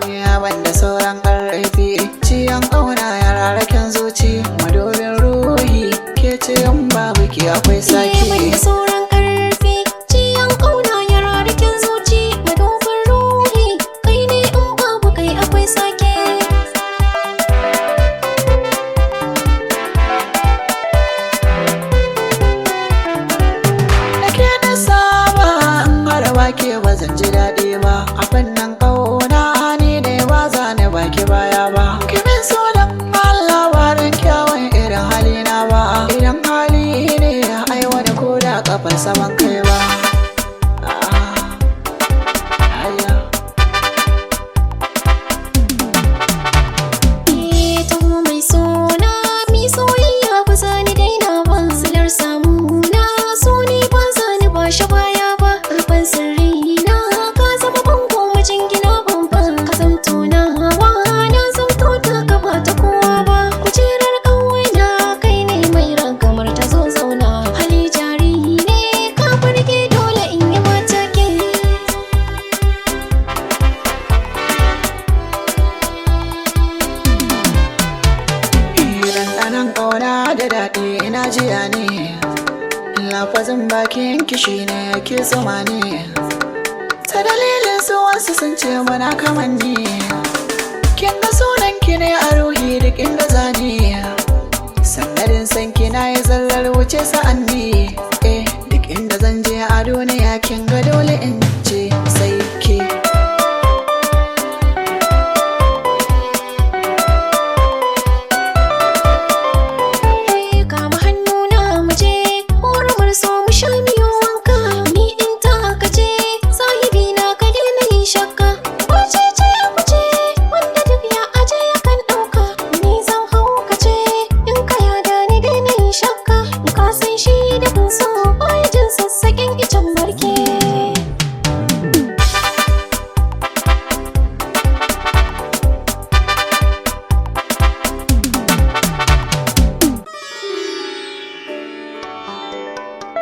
Ya banda sauran ƙarfi, ciyan ƙauna ya rarraken zuci, madobin ruhi ke ce in babu ki akwai sake. Banda sauran ƙarfi, ciyan ƙauna ya rarraken zuci, madobin ruhi kai ne in babu kai akwai sake. Nake na saba in har baki ba zan ji daɗi ba, a fannin ƙauna ni ne ba za ni baki baya ba. Kimin so don Allah ba don kyawun irin halina ba, idan hali ne ai wani ko da kafar saman kai ba. Taho mai suna mi soyayya ba za ni daina ba, silar samuna so ne ba za ni ba shi baya ba, rufin sirri na ka zama bango majingina bamban, ka zamto na hawa na zamto ta gaba ta kowa ba, kujerar ƙauna kai ne mai ragamar ta zo zauna, hali jari ne ka farke dole in yi mata ke. Ɗanɗanon ƙauna da daɗi ina jiya ne, lafazin bakin kishi ne ke zuma ne, ta dalilin su wasu sun ce muna kamanni, kin ga sunan ki ne a ruhi duk inda zani, sanadin san ki na yi zallar wuce sa'anni, duk inda zan je a duniya kin ga dole in ce sai ke. Kama hannuna mu je ƙoramar so mu sha miyo wanka, ni in ta ka ce sahibi na ka daina yin shakka, wace ce ku ce wanda duk ya aje ya kan ɗauka, ni zan hau ka ce in ka yada ni daina yin shakka, in ka san shi da kun so baya jin sassaƙen icen barke.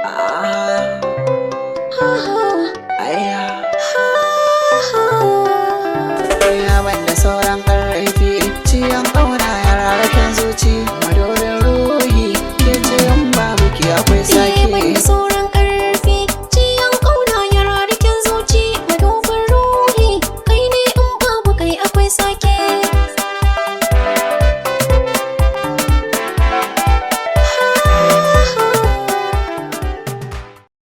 Ah